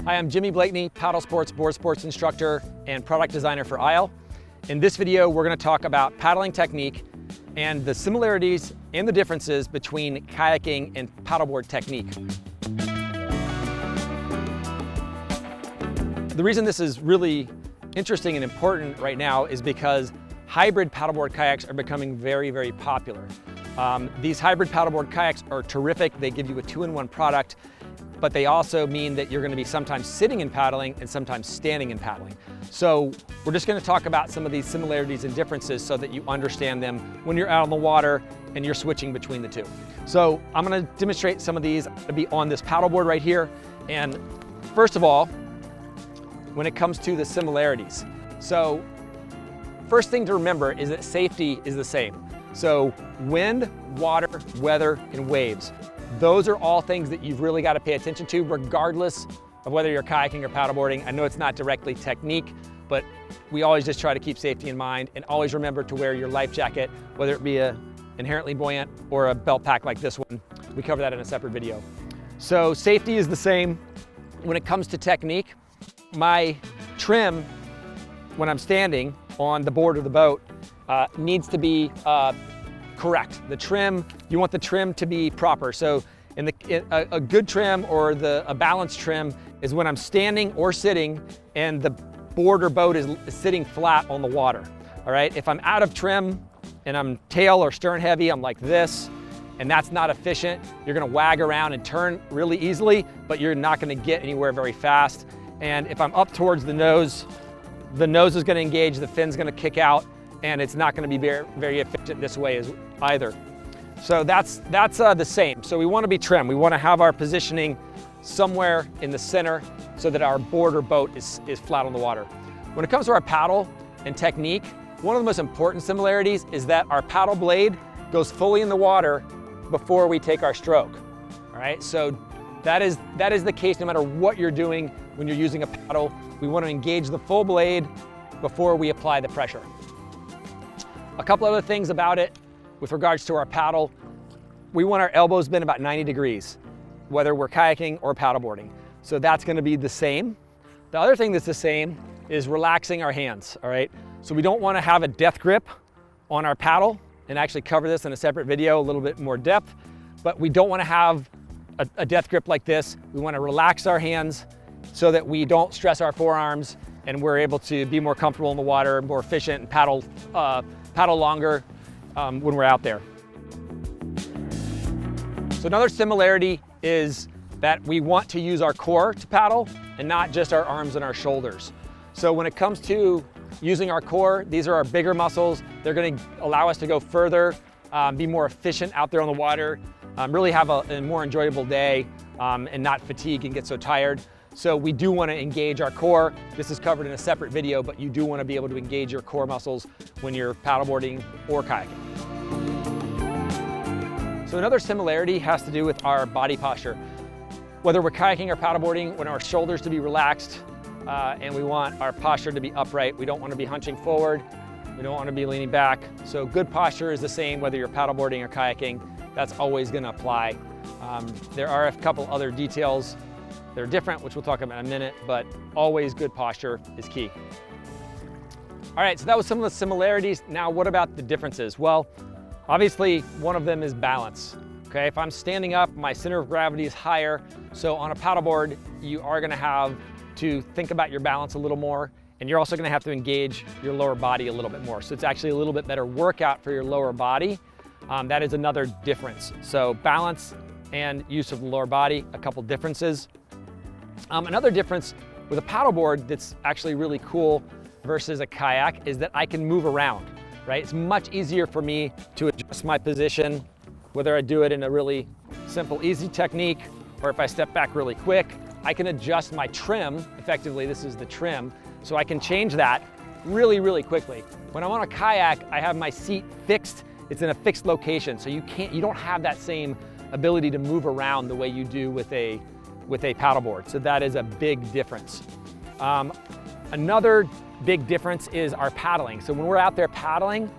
Hi, I'm Jimmy Blakeney, paddle sports, board sports instructor, and product designer for ISLE. In this video, we're going to talk about paddling technique and the similarities and the differences between kayaking and paddleboard technique. The reason this is really interesting and important right now is because hybrid paddleboard kayaks are becoming very, very popular. These hybrid paddleboard kayaks are terrific. They give you a two-in-one product, but they also mean that you're going to be sometimes sitting and paddling and sometimes standing and paddling. So we're just going to talk about some of these similarities and differences so that you understand them when you're out on the water and you're switching between the two. So I'm going to demonstrate some of these. I'm going to be on this paddleboard right here. And first of all, when it comes to the similarities. So first thing to remember is that safety is the same. So wind, water, weather, and waves. Those are all things that you've really got to pay attention to regardless of whether you're kayaking or paddleboarding. I know it's not directly technique, but we always just try to keep safety in mind and always remember to wear your life jacket, whether it be a inherently buoyant or a belt pack like this one. We cover that in a separate video. So safety is the same. When it comes to technique, my trim when I'm standing on the board of the boat needs to be correct. The trim, you want the trim to be proper. So a good trim or a balanced trim is when I'm standing or sitting and the board or boat is sitting flat on the water. All right, if I'm out of trim and I'm tail or stern heavy, I'm like this, and that's not efficient. You're gonna wag around and turn really easily, but you're not gonna get anywhere very fast. And if I'm up towards the nose is gonna engage, the fin's gonna kick out, and it's not gonna be very efficient this way either. So that's the same. So we wanna be trim. We wanna have our positioning somewhere in the center so that our board or boat is flat on the water. When it comes to our paddle and technique, one of the most important similarities is that our paddle blade goes fully in the water before we take our stroke. All right, so that is the case no matter what you're doing when you're using a paddle. We want to engage the full blade before we apply the pressure. A couple other things about it with regards to our paddle. We want our elbows bent about 90 degrees, whether we're kayaking or paddleboarding. So that's going to be the same. The other thing that's the same is relaxing our hands, all right? So we don't want to have a death grip on our paddle, and actually cover this in a separate video, a little bit more depth, but we don't want to have a death grip like this. We want to relax our hands so that we don't stress our forearms and we're able to be more comfortable in the water, more efficient, and paddle longer when we're out there. So another similarity is that we want to use our core to paddle and not just our arms and our shoulders. So when it comes to using our core, these are our bigger muscles. They're going to allow us to go further, be more efficient out there on the water, really have a more enjoyable day and not fatigue and get so tired. So we do want to engage our core. This is covered in a separate video, but you do want to be able to engage your core muscles when you're paddleboarding or kayaking. So another similarity has to do with our body posture. Whether we're kayaking or paddleboarding, we want our shoulders to be relaxed and we want our posture to be upright. We don't want to be hunching forward. We don't want to be leaning back. So good posture is the same whether you're paddleboarding or kayaking. That's always going to apply. There are a couple other details that are different, which we'll talk about in a minute, but always good posture is key. All right, so that was some of the similarities. Now, what about the differences? Well, obviously, one of them is balance. Okay, if I'm standing up, my center of gravity is higher. So on a paddleboard, you are going to have to think about your balance a little more, and you're also going to have to engage your lower body a little bit more. So it's actually a little bit better workout for your lower body. That is another difference. So balance and use of the lower body, a couple differences. Another difference with a paddleboard that's actually really cool versus a kayak is that I can move around, right? It's much easier for me to adjust my position, whether I do it in a really simple, easy technique, or if I step back really quick. I can adjust my trim, effectively this is the trim, so I can change that really, really quickly. When I'm on a kayak, I have my seat fixed. It's in a fixed location, so you don't have that same ability to move around the way you do with a paddleboard. So that is a big difference. Another big difference is our paddling. So when we're out there paddling,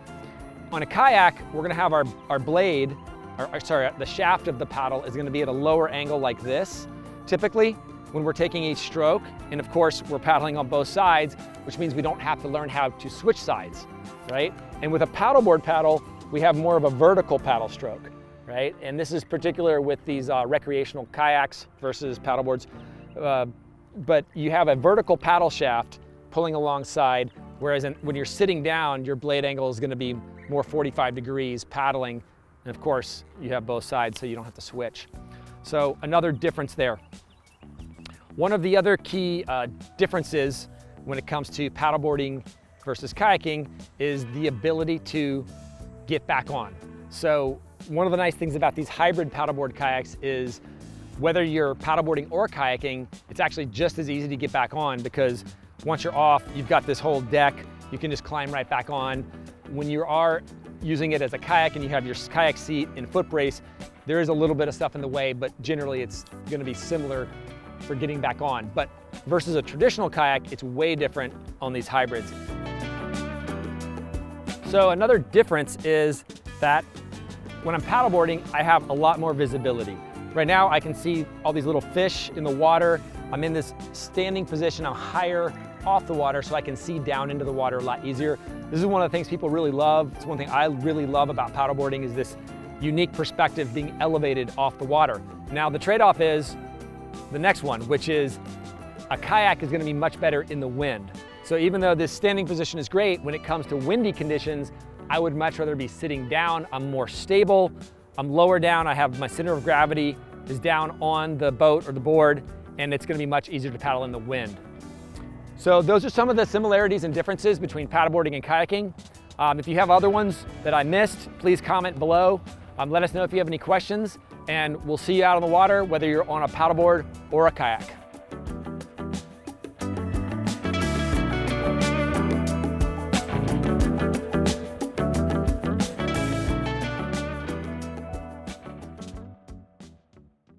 on a kayak, we're gonna have our blade, the shaft of the paddle is gonna be at a lower angle like this, typically. when we're taking each stroke. And of course, we're paddling on both sides, which means we don't have to learn how to switch sides, right? And with a paddleboard paddle, we have more of a vertical paddle stroke, right? And this is particular with these recreational kayaks versus paddleboards. But you have a vertical paddle shaft pulling alongside, whereas when you're sitting down, your blade angle is going to be more 45 degrees paddling. And of course, you have both sides, so you don't have to switch. So another difference there. One of the other key differences when it comes to paddleboarding versus kayaking is the ability to get back on. So one of the nice things about these hybrid paddleboard kayaks is whether you're paddleboarding or kayaking, it's actually just as easy to get back on, because once you're off, you've got this whole deck, you can just climb right back on. When you are using it as a kayak and you have your kayak seat and foot brace, there is a little bit of stuff in the way, but generally it's gonna be similar for getting back on. But versus a traditional kayak, it's way different on these hybrids. So another difference is that when I'm paddleboarding, I have a lot more visibility. Right now, I can see all these little fish in the water. I'm in this standing position, I'm higher off the water, so I can see down into the water a lot easier. This is one of the things people really love. It's one thing I really love about paddleboarding, is this unique perspective being elevated off the water. Now the trade-off is the next one, which is a kayak is gonna be much better in the wind. So even though this standing position is great, when it comes to windy conditions, I would much rather be sitting down. I'm more stable, I'm lower down, I have my center of gravity is down on the boat or the board, and it's gonna be much easier to paddle in the wind. So those are some of the similarities and differences between paddleboarding and kayaking. If you have other ones that I missed, please comment below. Let us know if you have any questions, and we'll see you out on the water, whether you're on a paddleboard or a kayak.